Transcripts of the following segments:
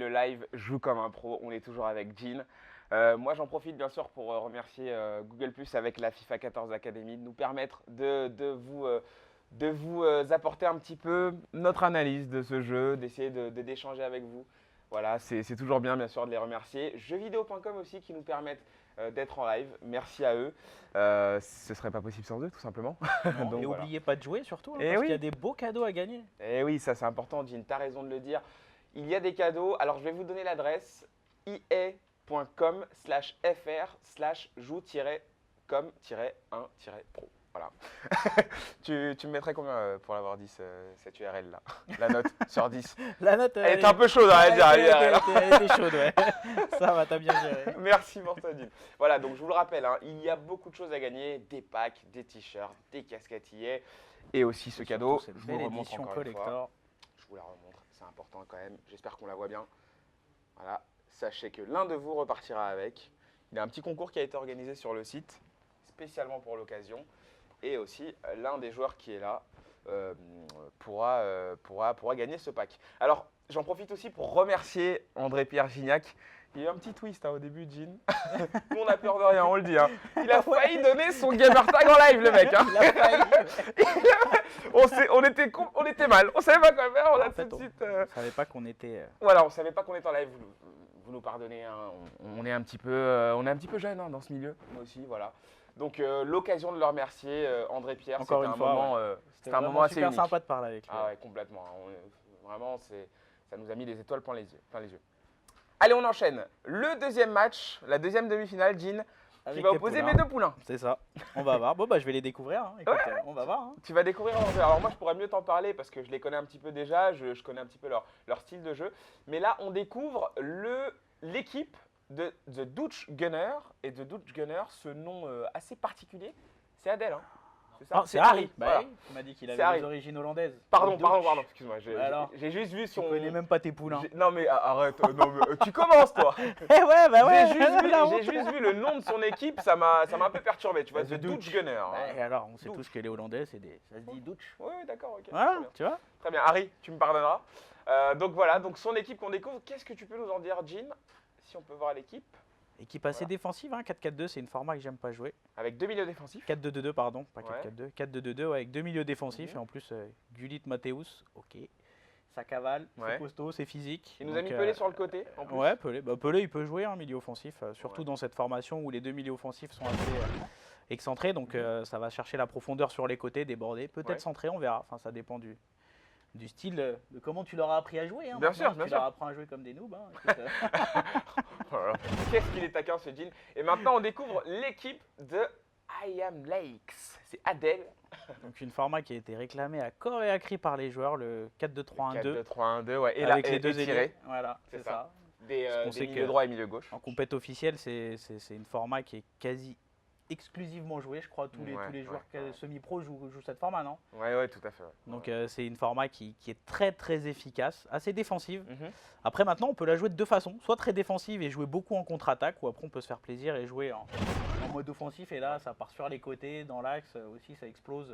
le live Joue comme un pro. On est toujours avec Jean. Moi, j'en profite bien sûr pour remercier Google Plus avec la FIFA 14 Academy de nous permettre de vous apporter un petit peu notre analyse de ce jeu, d'essayer d'échanger avec vous. Voilà, c'est toujours bien sûr de les remercier. Jeuxvideo.com aussi qui nous permettent d'être en live. Merci à eux. Ce serait pas possible sans eux, tout simplement. Non, Donc et voilà. n'oubliez pas de jouer surtout, Et parce qu'il y oui. a des beaux cadeaux à gagner. Eh oui, ça c'est important, Jean, tu as raison de le dire. Il y a des cadeaux. Alors je vais vous donner l'adresse ie.com/fr/joue-com-1-pro. Voilà. Tu me mettrais combien pour l'avoir dit, cette URL là? La note sur 10. La note, Elle était un peu chaude, on va dire. elle était chaude, ouais. Ça va, t'as bien géré. Merci pour ça, Jean. Voilà, donc je vous le rappelle, hein, il y a beaucoup de choses à gagner, des packs, des t-shirts, des casquettes EA et aussi ce cadeau. Cette Je vous belle le remontre édition encore une fois. collector. Je vous la remontre, c'est important quand même. J'espère qu'on la voit bien. Voilà, sachez que l'un de vous repartira avec. Il y a un petit concours qui a été organisé sur le site, spécialement pour l'occasion. Et aussi, l'un des joueurs qui est là pourra gagner ce pack. Alors, j'en profite aussi pour remercier André-Pierre Gignac. Il y a eu un petit twist au début, Jean. Nous, on n'a peur de rien, on le dit. Hein. Il a failli donner son gamer tag en live, le mec. Hein. Il a failli. on était mal. On savait pas quoi faire. On a En fait, tout de suite. on savait pas qu'on était. Voilà, on savait pas qu'on était en live. Vous nous pardonnez. Hein. On est un petit peu jeune hein, dans ce milieu. Moi aussi, voilà. Donc l'occasion de le remercier, André Pierre. Encore une fois, c'était un moment assez super unique. sympa de parler avec lui. Ah ouais, complètement. Vraiment, ça nous a mis des étoiles plein les yeux. Allez, on enchaîne. Le deuxième match, la deuxième demi-finale, Jean, qui Avec va tes opposer poulains. mes deux poulains. C'est ça. On va voir. Bon, bah, je vais les découvrir. Hein. Écoute, Ouais. on va voir. Hein. Tu vas découvrir leur jeu. Alors moi, je pourrais mieux t'en parler parce que je les connais un petit peu déjà, je connais un petit peu leur style de jeu. Mais là, on découvre l'équipe de The Dutch Gunner. Et The Dutch Gunner, ce nom assez particulier, c'est Adèle. Hein. C'est ça. Ah, c'est Harry. Voilà. Bah, oui, tu m'as dit qu'il C'est avait Harry. des origines hollandaises. Pardon, Donc, excuse-moi. Bah alors, J'ai juste vu tu son. connais même pas tes poulains. Non mais arrête, non, mais, tu commences toi. Eh ouais, bah ouais. J'ai juste vu le nom de son équipe, ça m'a un peu perturbé, tu vois, The The Dutch Gunner. Hein. Bah, et alors, on sait Dutch. tous que les Hollandais, ça se dit Dutch. Oui, d'accord, ok. Voilà, Très bien. tu vois. Très bien, Harry, tu me pardonneras. Donc voilà, donc son équipe qu'on découvre, qu'est-ce que tu peux nous en dire, Jean? Si on peut voir l'équipe. Équipe assez Voilà. défensive, hein, 4-4-2, c'est une format que j'aime pas jouer. Avec deux milieux défensifs. 4-2-2-2, pardon, pas Ouais. 4-4-2. 4-2-2-2, ouais, avec deux milieux défensifs. Mhm. Et en plus, Gullit Mathéus, ok. Ça cavale, Ouais. c'est costaud, c'est physique. Il nous a Donc, mis Pelé sur le côté, en plus. Ouais, Pelé. Bah, Pelé, il peut jouer un milieu offensif, surtout Ouais. dans cette formation où les deux milieux offensifs sont assez excentrés. Donc, ça va chercher la profondeur sur les côtés, déborder. Peut-être Ouais. centré, on verra. Enfin, ça dépend du style, de comment tu leur as appris à jouer. Hein, Bien maintenant. sûr, Si bien tu sûr. leur apprends à jouer comme des noobs. Hein, écoute, Oh là là. Qu'est-ce qu'il est taquin ce Jean. Et maintenant on découvre l'équipe de I Am Lakes. C'est Adèle. donc, une format qui a été réclamée à corps et à cri par les joueurs, le 4-2-3-1-2. 4-2-3-1-2, ouais. Et Avec là, les deux tiré. ailiers. Voilà, C'est c'est ça. ça. Des qu'on sait milieux que- droit et milieu gauche. En compète officielle, c'est une format qui est quasi exclusivement jouée. Je crois tous les Ouais, joueurs ouais. semi-pro jouent cette format, non? Ouais, tout à fait. Ouais. Donc c'est une format qui est très très efficace, assez défensive. Mhm. Après maintenant, on peut la jouer de deux façons. Soit très défensive et jouer beaucoup en contre-attaque, ou après on peut se faire plaisir et jouer en mode offensif. Et là, ça part sur les côtés, dans l'axe aussi, ça explose.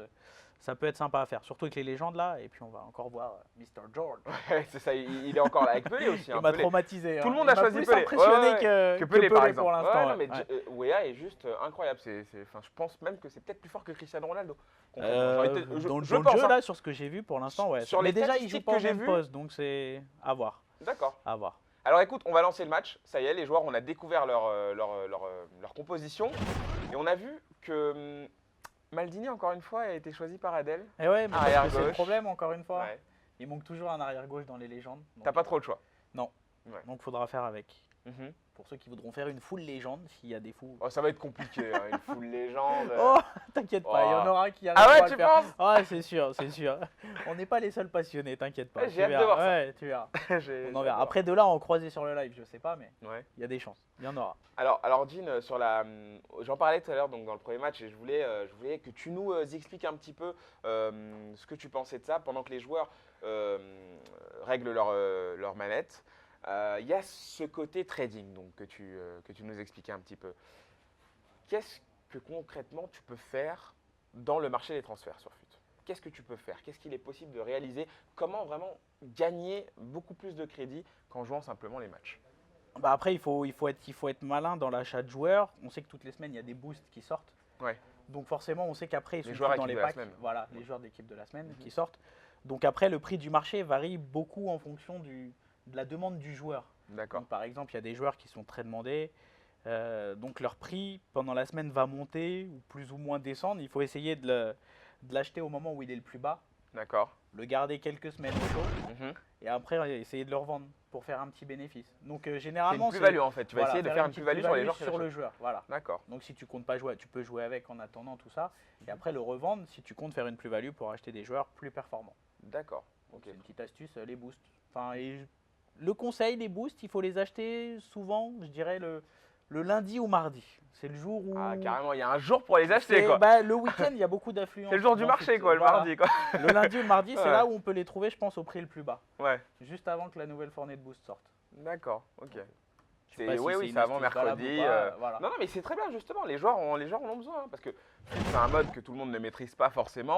Ça peut être sympa à faire, surtout avec les légendes là. Et puis on va encore voir Mr. George. Ouais, c'est ça, il est encore là avec Pelé aussi. Il Hein, m'a Pelé. traumatisé. Tout hein. le monde Il a m'a choisi plus Pelé. impressionné Ouais, que Pelé par Pelé exemple. pour l'instant. Ouais, non, mais ouais. Weah est juste incroyable. Enfin, je pense même que c'est peut-être plus fort que Cristiano Ronaldo. Dans Je le pense, jeu, hein. là, sur ce que j'ai vu pour l'instant, ouais. Sur Mais les déjà, ils jouent statistiques pas que au j'ai même vues- poste, donc c'est à voir. D'accord. À voir. Alors écoute, on va lancer le match. Ça y est, les joueurs, on a découvert leur composition. Et on a vu que Maldini, encore une fois, a été choisi par Adèle. Et ouais, mais Arrière parce que c'est le gauche. problème, encore une fois. Ouais. Il manque toujours un arrière gauche dans les légendes. T'as pas trop le choix. Non. Ouais. Donc faudra faire avec. Mhm. Pour ceux qui voudront faire une full légende, s'il y a des fous. Oh, ça va être compliqué, hein, une full légende. Oh, t'inquiète pas, il y en Oh. aura qui Ah arriveront ouais, à tu le faire. penses? Ouais, c'est sûr, c'est sûr. On n'est pas les seuls passionnés, t'inquiète pas. Ouais, j'ai Tu hâte de verras. voir ça. Ouais, tu verras. J'ai- On en verra. j'adore. Après, de là, en croiser sur le live, je sais pas, mais Ouais. il y a des chances. Il y en aura. Alors Jean, j'en parlais tout à l'heure donc dans le premier match et je voulais que tu nous expliques un petit peu ce que tu pensais de ça pendant que les joueurs règlent leur manette. Il y a ce côté trading donc, que tu nous expliquais un petit peu. Qu'est-ce que concrètement tu peux faire dans le marché des transferts sur FUT? qu'est-ce que tu peux faire? Qu'est-ce qu'il est possible de réaliser? Comment vraiment gagner beaucoup plus de crédit qu'en jouant simplement les matchs? Bah après, il faut être malin dans l'achat de joueurs. On sait que toutes les semaines, il y a des boosts qui sortent. Ouais. Donc forcément, on sait qu'après, ils sont Les joueurs pris dans équipe les de la packs. semaine. Voilà, les joueurs d'équipe de la semaine qui sortent. Donc après, le prix du marché varie beaucoup en fonction de la demande du joueur. D'accord. Donc, par exemple, il y a des joueurs qui sont très demandés. Donc leur prix pendant la semaine va monter ou plus ou moins descendre. Il faut essayer de l'acheter au moment où il est le plus bas, D'accord. le garder quelques semaines au chaud Mhm. et après essayer de le revendre pour faire un petit bénéfice. Donc C'est une généralement, plus-value en fait. Tu vas voilà, essayer de faire une petite plus-value sur les joueurs. sur le joueur. Voilà. D'accord. Donc si tu comptes pas jouer, tu peux jouer avec en attendant tout ça et après le revendre si tu comptes faire une plus-value pour acheter des joueurs plus performants. D'accord. Ok. C'est une petite astuce, les boosts. Enfin, le conseil, les boosts, il faut les acheter souvent, je dirais le lundi ou mardi. C'est le jour où. Ah, carrément, il y a un jour pour les acheter quoi. Bah, le week-end, il y a beaucoup d'affluence. C'est le jour du dans marché cette- quoi, le voilà. mardi quoi. Le lundi ou le mardi, c'est Ouais. là où on peut les trouver, je pense, au prix le plus bas. Ouais. Juste avant que la nouvelle fournée de boost sorte. D'accord. Ok. Je sais C'est- pas si oui, c'est oui, une c'est avant astuce valable mercredi. ou pas, voilà. Non, non, mais c'est très bien justement. Les joueurs en ont besoin parce que c'est un mode que tout le monde ne maîtrise pas forcément.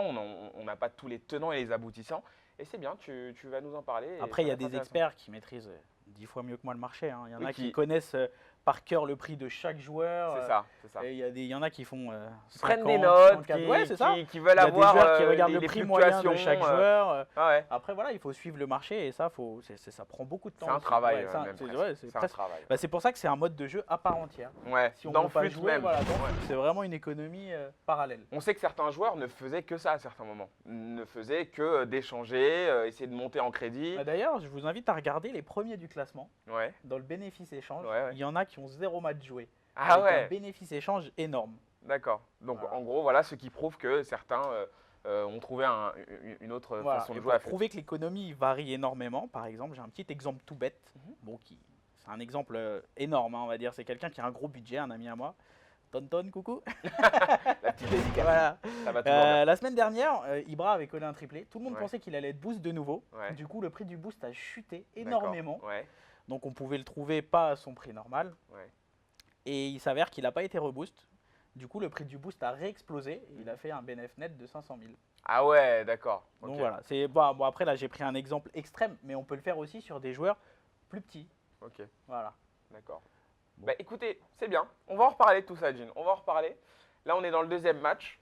On n'a pas tous les tenants et les aboutissants. Et c'est bien, tu vas nous en parler. et Après, ça il y a va être des intéressant. experts qui maîtrisent 10 fois mieux que moi le marché. Hein. Il y en Oui, a qui qui- connaissent par cœur le prix de chaque joueur. C'est ça, c'est ça. Et il y en a qui font Ils prennent 50, des notes, 54. Ouais, c'est ça. qui veulent Il y a des avoir joueurs qui regardent les le prix moyen de fluctuations, chaque joueur. Ah ouais, Après, voilà, il faut suivre le marché et ça, ça prend beaucoup de temps. c'est un aussi. travail Ouais, même c'est presque. ouais, c'est C'est un presque- travail. Bah, c'est pour ça que c'est un mode de jeu à part entière. Ouais, Si on dans peut pas Fut jouer, même. voilà, dans Ouais. Fut, c'est vraiment une économie parallèle. On sait que certains joueurs ne faisaient que ça à certains moments. Ne faisaient que d'échanger, essayer de monter en crédit. Bah, D'ailleurs, je vous invite à regarder les premiers du classement. Ouais. Dans le bénéfice-échange, Ouais, ouais. il y en a qui ont 0 match joué. Ah Avec un ouais, bénéfice-échange énorme. d'accord. Donc Voilà. en gros, voilà ce qui prouve que certains ont trouvé une autre Voilà. façon Et de pour jouer à Fut. prouver que l'économie varie énormément, par exemple, j'ai un petit exemple tout bête. Bon, c'est un exemple énorme, hein, on va dire. C'est quelqu'un qui a un gros budget, un ami à moi. Tonton, coucou. La petite dédicace. Voilà. Ça va toujours bien. La semaine dernière, Ibra avait collé un triplé. Tout le monde Ouais. pensait qu'il allait être boost de nouveau. Ouais. Du coup, le prix du boost a chuté D'accord. énormément. Ouais, Donc, on pouvait le trouver pas à son prix normal. ouais. Et il s'avère qu'il n'a pas été reboost. Du coup, le prix du boost a réexplosé. Et il a fait un bénéfice net de 500 000. Ah ouais, d'accord. Donc Ok. voilà. Bon, après, là, j'ai pris un exemple extrême. Mais on peut le faire aussi sur des joueurs plus petits. Ok, Voilà. d'accord. Bon. Bah écoutez, c'est bien. On va en reparler de tout ça, Jean. On va en reparler. Là, on est dans le deuxième match.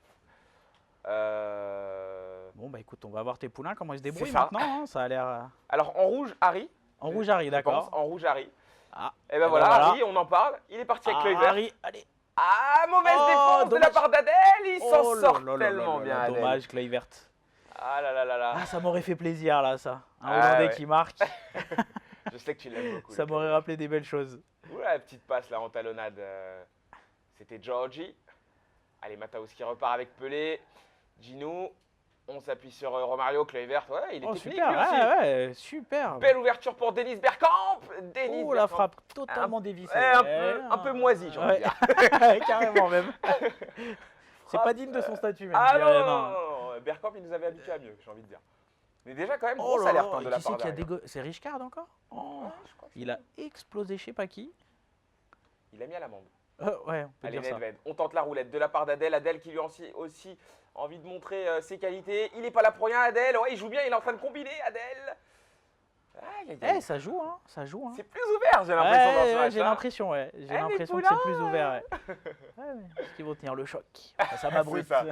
Bon, bah écoute, on va voir tes poulains, comment ils se débrouillent ça. maintenant. Hein. Ça a l'air. Alors, en rouge, Harry. En rouge, Harry, je d'accord. pense, en rouge, Harry. Ah. Et ben voilà, Harry, on en parle. Il est parti avec l'œil vert. Harry, allez. Ah, mauvaise Oh, défense de la dommage. part d'Adèle. Il Oh s'en là sort là là tellement là bien, là, Adèle. dommage, Clay verte. Ah là là là là. Ah, ça m'aurait fait plaisir là, ça. Un Ah, Hollandais ouais. qui marque, Je sais que tu l'aimes beaucoup. ça le m'aurait Clay. rappelé des belles choses. Oula, la petite passe là en talonnade. C'était Georgie. Allez, Mataus qui repart avec Pelé. Gino. On s'appuie sur Romario, Clay verte. Ouais, il est Oh, technique super, lui aussi. ouais, super. Belle ouverture pour Denis Bergkamp. Denis Oh, la Bergkamp. frappe totalement dévissée. Un peu moisi, j'ai envie de dire. Ouais, carrément même. C'est pas digne de son statut même. Ah je non, dirais, non, non, non, Bergkamp, il nous avait habitués à mieux, j'ai envie de dire. Mais déjà, quand même, Oh grosse là alerte là, hein, de et la qui part c'est qui a d'Ariel. C'est Richcard encore Oh, Ouais, je crois que il a explosé, je sais pas qui. Il a mis à l'amende. Ouais, on peut Allez, dire ça. Nedved, on tente la roulette de la part d'Adèle. Adèle qui lui a aussi envie de montrer ses qualités. Il n'est pas là pour rien, Adèle. Ouais, il joue bien, il est en train de combiner, Adèle. Aïe, aïe, aïe. Eh, ça joue, hein, ça joue. Hein. C'est plus ouvert, j'ai l'impression, dans ce Ouais, match. j'ai hein. l'impression, ouais. J'ai les l'impression que poulains, c'est plus ouvert, ouais. Ouais, mais est-ce qu'ils vont tenir le choc Ça m'abrute. ça.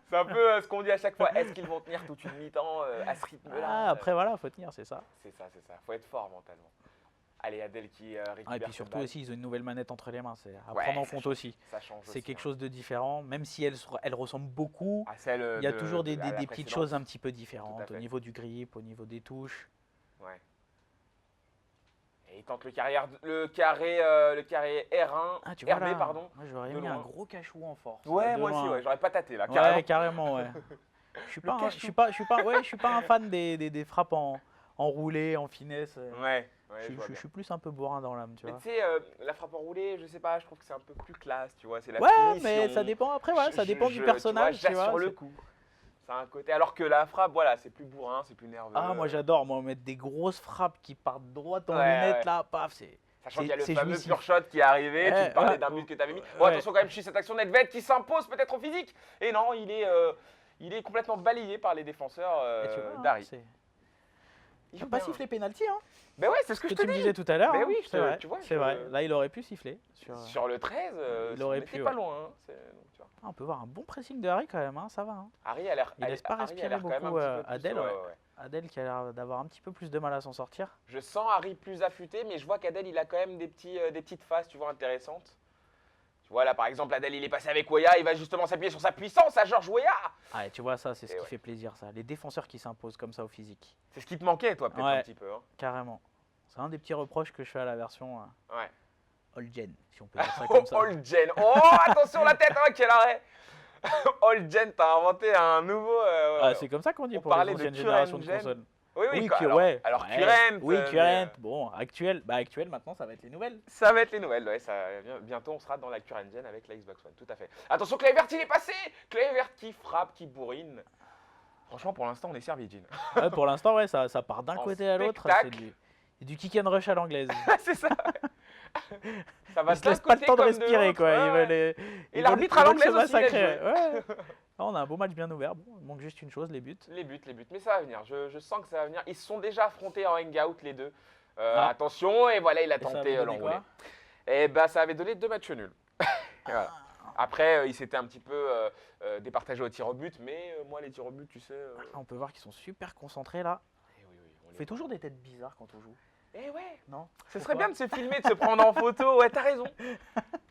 C'est un peu ce qu'on dit à chaque fois. Est-ce qu'ils vont tenir toute une mi-temps à ce rythme-là Ah, après, voilà, faut tenir, c'est ça. C'est ça, c'est ça. Faut être fort mentalement. Allez, Adèle qui récupère Ah, et puis cette surtout balle. aussi, ils ont une nouvelle manette entre les mains. C'est à Ouais, prendre en ça compte change. aussi. Ça change C'est aussi, quelque hein. chose de différent, même si elle ressemble beaucoup. À celle Il y a de- toujours des de- à la petites précédente. choses un petit peu Tout différentes à au fait. niveau du grip, au niveau des touches. Ouais. Et il tente le carré R1, Ah, tu vois RB, là, pardon. moi j'aurais de mis un loin. gros cachou en force. Ouais, de moi aussi, loin. ouais, j'aurais pas tâté là, Ouais, carrément. carrément, ouais. Je suis Le pas, un- je cachou. suis pas, je suis pas, ouais, je suis pas un fan des frappes en roulé, en finesse. Ouais, ouais, je vois Je bien. suis plus un peu bourrin dans l'âme, tu Mais vois. tu sais, la frappe enroulée, je sais pas, je trouve que c'est un peu plus classe, tu vois, c'est la Ouais, finition. mais ça dépend après, voilà, ça dépend du personnage, tu vois. Sur c'est- le coup. Ça a un côté, alors que la frappe, voilà, c'est plus bourrin, c'est plus nerveux. Ah, moi j'adore, moi mettre des grosses frappes qui partent droit en Ouais, lunettes ouais. là, paf, c'est. Sachant qu'il y a le c'est fameux jouissif. pure shot qui est arrivé, Ouais, tu me parlais ouais. d'un but que tu avais mis. Bon, Ouais. attention quand même, je suis cette action Nedved qui s'impose peut-être au physique. Et non, il il est complètement balayé par les défenseurs Et tu vois, hein, d'Harry. Il Il n'a joue pas bien. sifflé pénalty, hein. Ben ouais, c'est ce que Ce je que te tu me dis. disais tout à l'heure. Mais hein, oui, c'est vrai. tu vois, C'est vrai. Là, il aurait pu siffler. Sur le 13, Il aurait on pu, était ouais. pas loin. Hein. Donc, tu vois. Ah, on peut voir un bon pressing de Harry quand même, hein, ça va. Hein. Harry a l'air Il laisse pas Harry a respirer l'air quand même un beaucoup petit peu plus. Adèle. Ouais, Ouais. ouais, ouais. Adèle qui a l'air d'avoir un petit peu plus de mal à s'en sortir. Je sens Harry plus affûté, mais je vois qu'Adèle, il a quand même des petites phases, tu vois, intéressantes. Tu vois, là, par exemple, Adèle, il est passé avec Weah, il va justement s'appuyer sur sa puissance à Georges Weah. Ah, et tu vois, ça, c'est ce Et qui ouais. fait plaisir, ça. Les défenseurs qui s'imposent comme ça au physique. C'est ce qui te manquait, toi, peut-être Ouais. un petit peu. Hein. Carrément. C'est un des petits reproches que je fais à la version Ouais. Old Gen, si on peut dire ça comme ça. Old Gen. Oh, attention la tête, hein, quel arrêt. Old Gen, t'as inventé un nouveau. Ah, c'est comme ça qu'on dit on pour les parlait de anciennes current générations de gen. consoles. Oui, Oui, alors, ouais. alors Ouais. current. Oui, mais, current. Bon, actuel. Bah, actuel, maintenant, ça va être les nouvelles. ça va être les nouvelles, ouais, bientôt on sera dans la current gen avec la Xbox One, tout à fait. Attention, Kluivert il est passé. Kluivert qui frappe, qui bourrine. Franchement, pour l'instant, on est servi, Jean. Ouais, pour l'instant, ouais, ça part d'un En côté à l'autre. spectacle. C'est du kick and rush à l'anglaise. C'est ça. Ça va Ils se laissent pas le temps de respirer, quoi. Ils veulent, Et ils l'arbitre veulent- à ils veulent se l'anglaise aussi, il a massacrer. joué. Ouais. Ah, on a un beau match bien ouvert. Bon, il manque juste une chose, les buts. Les buts. Mais ça va venir. Je sens que ça va venir. Ils se sont déjà affrontés en hangout, les deux. Ah. Attention, et voilà, il a Et ça tenté avait donné l'enroulé. quoi Et bah, ça avait donné 2 matchs nuls. Voilà. Après, il s'était un petit peu départagé au tir au but, mais moi, les tirs au but, tu sais. On peut voir qu'ils sont super concentrés là. Eh oui, On fait toujours des têtes bizarres quand on joue. Eh ouais. Non Ce Pourquoi serait bien de se filmer, de se prendre en photo. Ouais, t'as raison.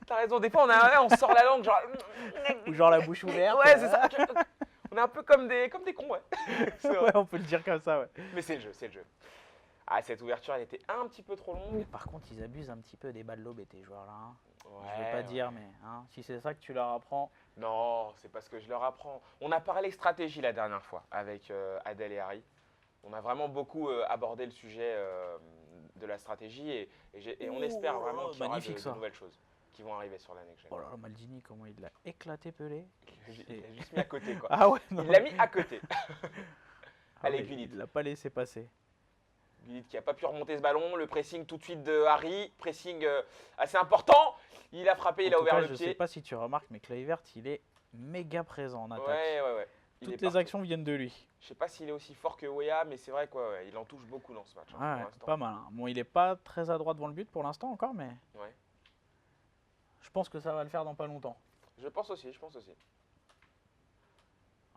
T'as raison. Des fois, on sort la langue, genre. Ou genre la bouche ouverte. Ouais, c'est ça. On est un peu comme des cons, ouais. C'est vrai. Ouais, on peut le dire comme ça, ouais. Mais c'est le jeu, c'est le jeu. Ah, cette ouverture, elle était un petit peu trop longue. Par contre, ils abusent un petit peu des balles lobes, tes joueurs là. Hein. Ouais, Je veux pas dire, mais hein, si c'est ça que tu leur apprends. Non, c'est parce que je leur apprends. On a parlé stratégie la dernière fois avec Adèle et Harry. On a vraiment beaucoup abordé le sujet de la stratégie et on espère vraiment qu'il y aura magnifique, ça. de nouvelles choses qui vont arriver sur la next gen. Oh là là, Maldini, comment il l'a éclaté Pelé. Il l'a juste mis à côté, quoi. Ah ouais, non. Il l'a mis à côté. Ah Allez, ouais, Gullit. il l'a pas laissé passer. Gullit qui n'a pas pu remonter ce ballon. Le pressing tout de suite de Harry. Pressing assez important. Il a frappé, il a En tout ouvert cas, le je pied. sais pas si tu remarques, mais Kluivert, il est méga présent en attaque. Ouais. Il est Toutes les partout. actions viennent de lui. Je sais pas s'il est aussi fort que Weah, mais c'est vrai quoi, ouais, il en touche beaucoup dans ce match. Hein, Ouais, pour l'instant. pas mal. Hein. Bon, il est pas très adroit devant le but pour l'instant encore, mais Ouais. je pense que ça va le faire dans pas longtemps. Je pense aussi.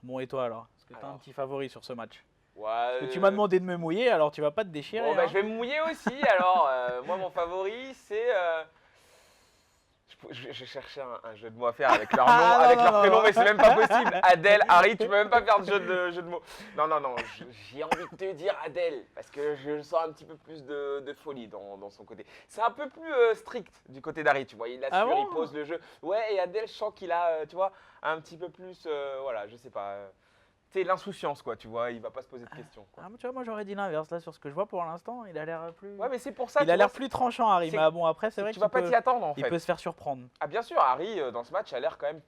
Bon, et toi alors est-ce que tu as un Alors. petit favori sur ce match? Ouais. Parce que tu m'as demandé de me mouiller, alors tu vas pas te déchirer. Bon, bah, hein. je vais me mouiller aussi. Alors, moi, mon favori, c'est. Je cherchais un jeu de mots à faire avec leur nom, Ah, avec non, leur non, prénom, non. mais c'est même pas possible. Adèle, Harry, tu peux même pas faire de jeu de mots. Non, j'ai envie de te dire Adèle, parce que je sens un petit peu plus de folie dans son côté. C'est un peu plus strict du côté d'Harry, tu vois. Il assure, Ah bon il pose le jeu. Ouais, et Adèle, je sens qu'il a, tu vois, un petit peu plus, voilà, je sais pas. C'est l'insouciance, quoi, tu vois. Il va pas se poser de questions. Quoi. Ah, tu vois, moi j'aurais dit l'inverse là sur ce que je vois pour l'instant. Il a l'air plus. Ouais, mais c'est pour ça. il tu a l'air vois, plus tranchant, Harry. c'est- Mais bon, après, c'est c'est vrai que tu qu'il vas pas peut, t'y attendre, en il fait. peut se faire surprendre. Ah bien sûr, Harry, dans ce match, a l'air quand même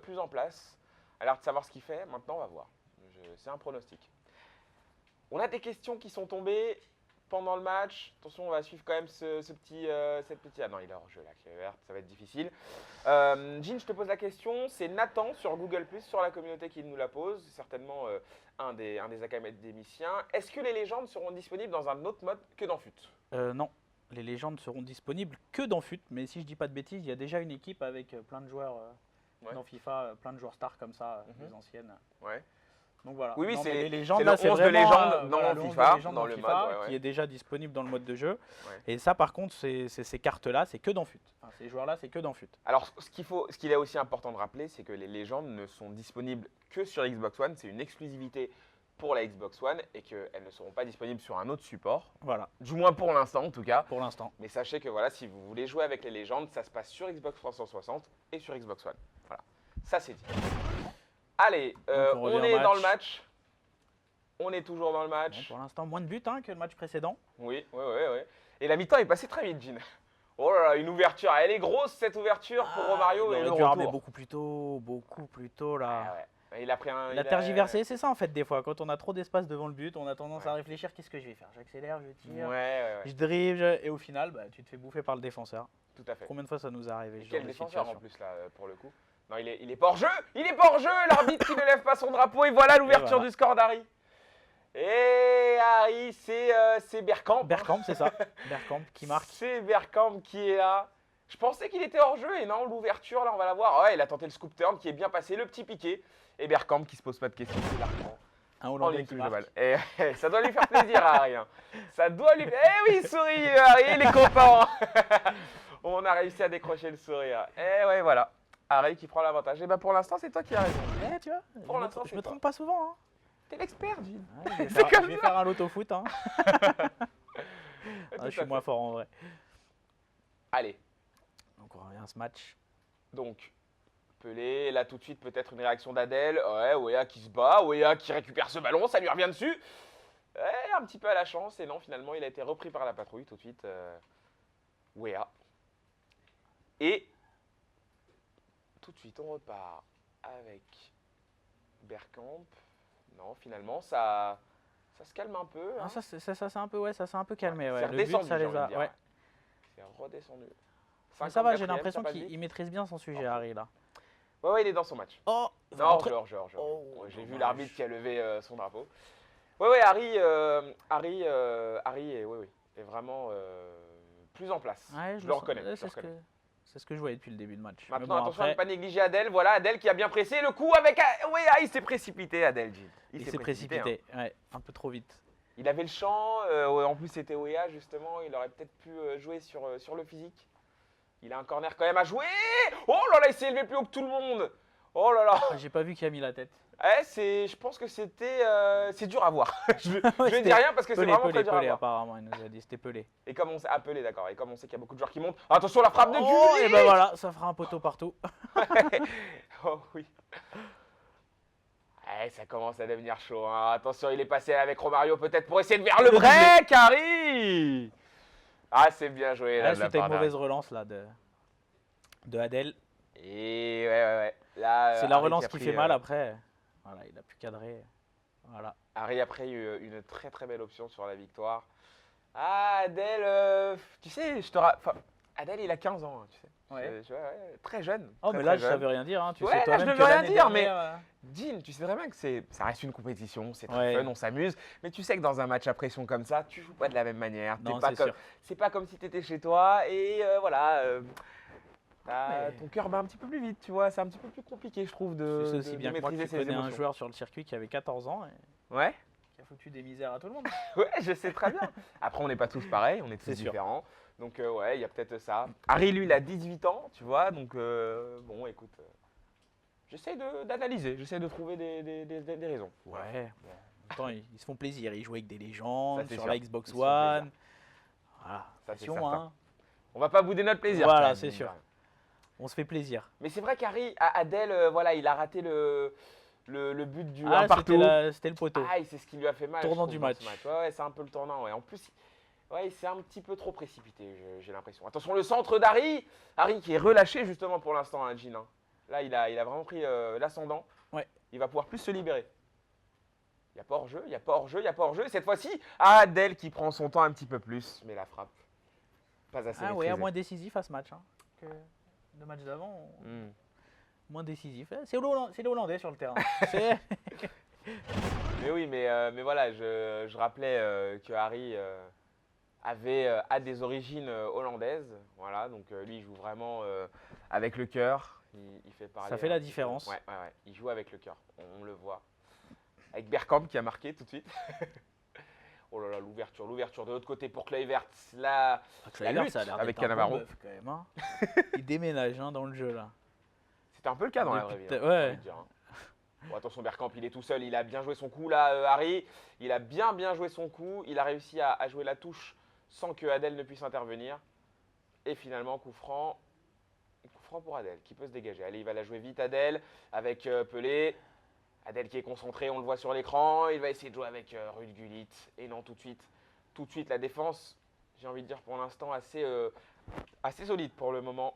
plus en place. A l'air de savoir ce qu'il fait. Maintenant, on va voir. C'est un pronostic. On a des questions qui sont tombées pendant le match. Attention, on va suivre quand même cette petite... Ah non, il est hors jeu là, Kluivert, ça va être difficile. Jean, je te pose la question. C'est Nathan sur Google+, sur la communauté qui nous la pose. Certainement un des académiciens. Est-ce que les légendes seront disponibles dans un autre mode que dans FUT? Non, les légendes seront disponibles que dans FUT. Mais si je dis pas de bêtises, il y a déjà une équipe avec plein de joueurs Ouais. dans FIFA, plein de joueurs stars comme ça, Mhm. les anciennes. Ouais. Donc voilà. Oui, Non, c'est mais les- les légendes c'est là, le c'est 11 de vraiment légende dans voilà, le 11 de FIFA, légende dans le FIFA, mode, ouais, qui ouais. est déjà disponible dans le mode de jeu. Ouais. Et ça, par contre, ces cartes-là, c'est que dans FUT. Enfin, ces joueurs-là, c'est que dans FUT. Alors, ce qu'il est aussi important de rappeler, c'est que les légendes ne sont disponibles que sur Xbox One. C'est une exclusivité pour la Xbox One et qu'elles ne seront pas disponibles sur un autre support. Voilà, Du moins pour l'instant, en tout cas. pour l'instant. Mais sachez que voilà, si vous voulez jouer avec les légendes, ça se passe sur Xbox 360 et sur Xbox One. Voilà, ça c'est dit. Allez, on revient on au est dans match. le match. On est toujours dans le Bon, match. pour l'instant, moins de buts hein, que le match précédent. Oui. Et la mi-temps est passée très vite, Jean. Oh là là, une ouverture. Elle est grosse cette ouverture pour Romario il et aurait le dû armer retour. beaucoup plus tôt là. Ah ouais. Il a pris un. Il a tergiversé, c'est ça en fait des fois. Quand on a trop d'espace devant le but, on a tendance à réfléchir qu'est-ce que je vais faire. J'accélère, je tire, Ouais. je drive, et au final, bah, tu te fais bouffer par le défenseur. Tout à fait. Combien de fois ça nous est arrivé Et ce quel genre de défenseur en situation plus là, pour le coup. Non, il est pas hors jeu. Il est pas hors jeu. L'arbitre qui ne lève pas son drapeau. Et voilà l'ouverture voilà. du score d'Harry. Et Harry, c'est Bergkamp. Bergkamp, c'est ça. Bergkamp qui marque. C'est Bergkamp qui est là. Je pensais qu'il était hors jeu et non, l'ouverture, là, on va la voir. Ouais, il a tenté le scoop turn qui est bien passé, le petit piqué. Et Bergkamp qui se pose pas de questions, il la reprend. Un En Hollandais une qui touche de marque. balle. Et ça doit lui faire plaisir à Harry. Hein. Ça doit lui. Eh oui, souris, Harry, les copains. On a réussi à décrocher le sourire. Et ouais, voilà. Harry qui prend l'avantage. Et bah pour l'instant, c'est toi qui as raison. Eh, tu vois, Pour l'instant, je c'est me toi. trompe pas souvent. Hein. T'es l'expert, Gilles. Ouais, je vais C'est faire, comme je vais ça. faire un loto foot. Hein. Tout Ah, je suis à moins fait. fort en vrai. Allez, Donc on revient à ce match. donc Pelé, là tout de suite peut-être une réaction d'Adèle. Ouais, Weah qui se bat, Weah qui récupère ce ballon, ça lui revient dessus. Ouais, un petit peu à la chance et non, finalement il a été repris par la patrouille tout de suite. Weah. Et tout de suite on repart avec Bergkamp. Non, finalement ça se calme un peu. Ah, Hein. ça c'est un peu, ouais, ça s'est un peu calmé. Ouais, Ouais. c'est Le but, redescendu, ça j'ai les envie a. de dire. Ouais. C'est redescendu. Mais ça va, j'ai 54e, l'impression ça passe qu'il vite. maîtrise bien son sujet, Oh. Harry là. Ouais, il est dans son match. Oh, Non, genre. Oh, Ouais, j'ai vu dommage. l'arbitre qui a levé son drapeau. Ouais, Harry est vraiment plus en place. Ouais, je le sens. reconnais. Ouais, je le reconnais. C'est ce que je voyais depuis le début de match. Mais Maintenant, bon, attention à ne après, pas négliger Adèle. Voilà, Adèle qui a bien pressé le coup avec. Il s'est précipité, Adèle, Gilles. il s'est hein. précipité. Ouais, un peu trop vite. Il avait le champ. Ouais, en plus, c'était Weah, justement. Il aurait peut-être pu jouer sur le physique. Il a un corner quand même à jouer. Oh là là, il s'est élevé plus haut que tout le monde. Oh là là. J'ai pas vu qui a mis la tête. Je pense que c'est dur à voir. je Ouais, ne dis rien parce que c'est vraiment très dur à Pelé, voir. apparemment, il nous a dit, c'était Pelé. Et comme on s'est appelé, d'accord. Et comme on sait qu'il y a beaucoup de joueurs qui montent. Attention, la frappe de Oh, Gullit. et ben voilà, ça fera un poteau partout. Oh oui. Ça commence à devenir chaud. Hein. Attention, il est passé avec Romario peut-être pour essayer de faire le break, Harry. Ah, c'est bien joué là. Là, de la c'était une part d'Harry. mauvaise relance là de Adèle. Et ouais. Là, C'est la Harry relance a qui pris, fait mal après. Voilà, il a pu cadrer. Voilà. Harry a pris une très très belle option sur la victoire. Ah, Adèle, tu sais, Adèle, il a 15 ans, hein, tu sais. Ouais. Très jeune. Oh, très, mais très là, je jeune. savais rien dire. Hein. Tu Ouais, sais là, toi-même je ne que veux rien l'année dire, mais- dernière, Dean, tu sais très bien que ça reste une compétition, c'est très Ouais. fun, on s'amuse. Mais tu sais que dans un match à pression comme ça, tu joues pas de la même manière. Non, Pas c'est comme, sûr. c'est pas comme si tu étais chez toi et voilà. Mais- Ton cœur bat un petit peu plus vite, tu vois. C'est un petit peu plus compliqué, je trouve, Tu sais de aussi bien que moi que maîtriser tu ses connais un émotions. joueur sur le circuit qui avait 14 ans et Ouais. qui a foutu des misères à tout le monde. Ouais, je sais très bien. Après, on n'est pas tous pareils, on est tous C'est sûr. différents. Donc, ouais, il y a peut-être ça. Harry, lui, il a 18 ans, tu vois. Donc, bon, écoute, j'essaie d'analyser, j'essaie de trouver des raisons. Ouais. Bon, en même temps, ils se font plaisir. Ils jouent avec des légendes Ça, c'est sur sûr. la Xbox Ils se font One. Voilà. Ça, c'est Attention, certain. hein. On va pas bouder notre plaisir. Voilà, quand même, c'est mine de sûr. rien. On se fait plaisir. Mais c'est vrai qu'Harry, Adèle, voilà, il a raté le but du Ah, 1 partout. c'était le poteau. Ah, c'est ce qui lui a fait mal. Tournant je trouve, du dans match. ce Ouais, c'est un peu le tournant. Ouais. En plus, ouais, c'est un petit peu trop précipité, j'ai l'impression. Attention, le centre d'Harry. Harry qui est relâché justement pour l'instant, hein, Jean. Hein. Là, il a vraiment pris l'ascendant. Ouais. Il va pouvoir plus se libérer. Il n'y a pas hors-jeu, il n'y a pas hors-jeu, il n'y a pas hors-jeu. Cette fois-ci, Adèle qui prend son temps un petit peu plus, mais la frappe. Pas assez Ah ouais, maîtrisée. moins décisif à ce match. Hein, que le match d'avant. Hmm. Moins décisif. C'est les Hollandais sur le terrain. C'est- Mais oui, mais voilà, je rappelais que Harry a des origines hollandaises. Voilà, donc lui, il joue vraiment avec le cœur. Il fait parler. Ça fait la un petit peu. différence. Ouais. Il joue avec le cœur. On le voit. Avec Bergkamp qui a marqué tout de suite. Oh là là, l'ouverture de l'autre côté pour Kluivert. Là, la Kluivert, lutte ça a l'air avec d'être un bon Cannavaro. bœuf, quand même. Hein. Il déménage hein, dans le jeu là. C'était un peu le cas dans la Depuis vraie vie. tout à- hein, ouais. j'ai envie de dire, hein. Bon, attention, Bergkamp, il est tout seul. Il a bien joué son coup là, Harry. Il a bien joué son coup. Il a réussi à jouer la touche sans que Adèle ne puisse intervenir. Et finalement, coup franc pour Adèle qui peut se dégager. Allez, il va la jouer vite, Adèle, avec Pelé. Adèle qui est concentré, on le voit sur l'écran. Il va essayer de jouer avec Ruud Gullit. Et non, tout de suite, la défense, j'ai envie de dire pour l'instant, assez solide pour le moment.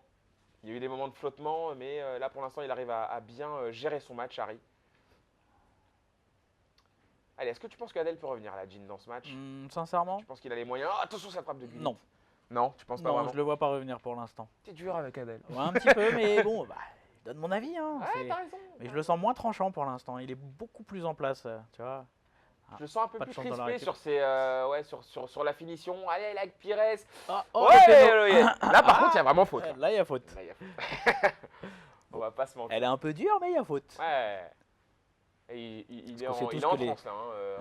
Il y a eu des moments de flottement, mais là pour l'instant, il arrive à bien gérer son match, Harry. Allez, est-ce que tu penses qu'Adèle peut revenir à la Jean dans ce match Sincèrement Tu penses qu'il a les moyens? Oh, attention, ça frappe de Gullit. Non. Non, tu penses pas Non, vraiment je le vois pas revenir pour l'instant. T'es dur avec Adèle. Ouais, un petit peu, mais bon, bah, donne mon avis. Hein, Ouais, t'as raison. mais je le sens moins tranchant pour l'instant. Il est beaucoup plus en place, tu vois. Je le sens un peu Pas de plus chance dans la crispé récup. sur ses, sur la finition. Allez, là, avec Pires. Oh, Ouais, le péno. là par contre, il y a vraiment faute. Là. Là, il y a faute. Là, il y a faute. On va pas se mentir. Elle est un peu dure, mais il y a faute. Ouais. Et il est qu'on sait en, tous il est en que transe là.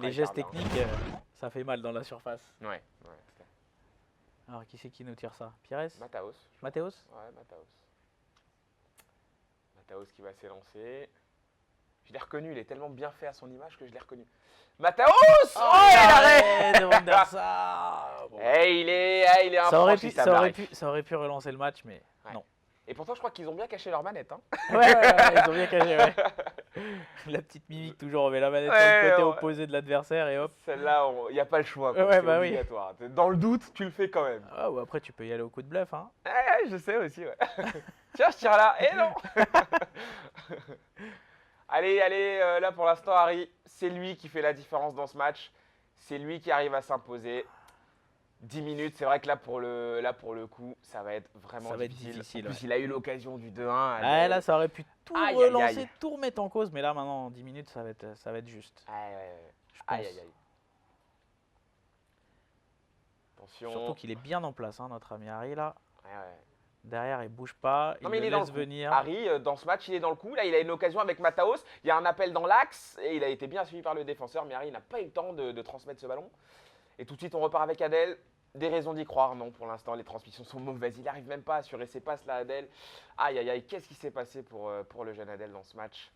Les Rijkaard, gestes là, hein. techniques, ça fait mal dans la surface. Ouais. Alors, qui c'est qui nous tire ça? Pires? Mataos. Mathéos? Ouais, Mataos. Mataos qui va s'élancer. Je l'ai reconnu, il est tellement bien fait à son image que je l'ai reconnu. Mataos! Oh, l'arrêt de Van der Sar. Bon. Il est Ça aurait infranchissable. ça aurait pu relancer le match, mais Ouais. non. Et pourtant, je crois qu'ils ont bien caché leur manette. Hein. Ouais, ils ont bien caché, ouais. La petite mimique, toujours, on met la manette sur le côté opposé de l'adversaire et hop. Celle-là, il n'y a pas le choix. Quoi. Ouais, c'est bah oui. obligatoire. Dans le doute, tu le fais quand même. Ah, ou après, tu peux y aller au coup de bluff. Hein. Je sais aussi, ouais. Tiens, je tire là. Et non. Allez, là pour l'instant, Harry, c'est lui qui fait la différence dans ce match. C'est lui qui arrive à s'imposer. 10 minutes, c'est vrai que là pour le coup, ça va être vraiment difficile. En plus, il a eu l'occasion du 2-1. Là, ça aurait pu tout relancer, tout remettre en cause, mais là, maintenant, 10 minutes, ça va être juste. Je pense. Aïe. Attention. Surtout qu'il est bien en place, hein, notre ami Harry, là. Ouais. Derrière, il bouge pas, Non, il mais le est dans laisse le coup. venir. Harry, dans ce match, il est dans le coup. Là, il a une occasion avec Mataos. Il y a un appel dans l'axe et il a été bien suivi par le défenseur. Mais Harry n'a pas eu le temps de transmettre ce ballon. Et tout de suite, on repart avec Adel. Des raisons d'y croire, non, pour l'instant, les transmissions sont mauvaises. Il n'arrive même pas à assurer ses passes, là, Adel. Aïe, qu'est-ce qui s'est passé pour le jeune Adel dans ce match?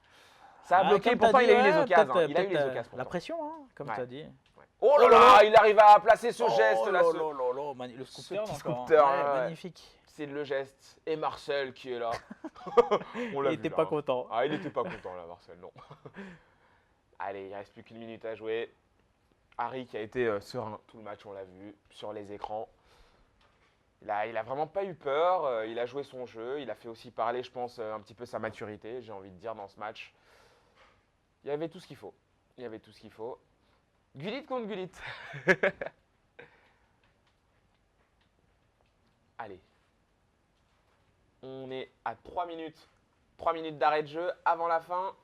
Ça a bloqué, pourtant il a eu les occasions. Il a eu les occasions. La pression, hein, comme tu as dit. Ouais. Oh là là, il arrive à placer ce geste là. Le scooter, petit encore, scooter, hein. ouais. Magnifique. C'est le geste. Et Marcel qui est là. On l'a Il vu, n'était là, pas hein. content. Ah, il n'était pas content là, Marcel, non. Allez, il ne reste plus qu'une minute à jouer. Harry qui a été serein tout le match, on l'a vu sur les écrans. Il a vraiment pas eu peur, il a joué son jeu, il a fait aussi parler, je pense, un petit peu sa maturité, j'ai envie de dire, dans ce match. Il y avait tout ce qu'il faut. Gullit contre Gullit. Allez. On est à 3 minutes. 3 minutes d'arrêt de jeu avant la fin.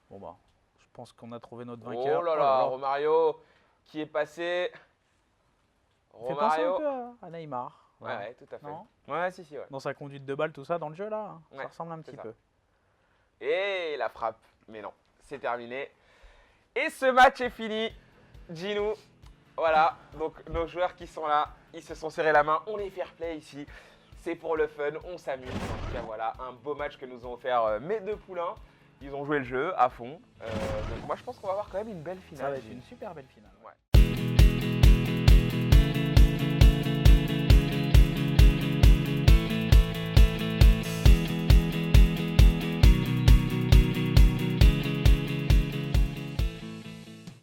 Bon bah, je pense qu'on a trouvé notre vainqueur. Oh là là, Romario qui est passé. Fait penser un peu à Neymar. Ouais, tout à fait. Non, Ouais, si, ouais. dans sa conduite de balle, tout ça, dans le jeu là, Ouais, ça ressemble un petit ça. peu. Et la frappe. Mais non, c'est terminé. Et ce match est fini. Ginou. Voilà, donc nos joueurs qui sont là, ils se sont serrés la main. On est fair play ici. C'est pour le fun, on s'amuse. En tout cas, voilà, un beau match que nous ont offert mes deux poulains. Ils ont joué le jeu à fond. Donc moi, je pense qu'on va avoir quand même une belle finale. Ça va être une super belle finale. Ouais.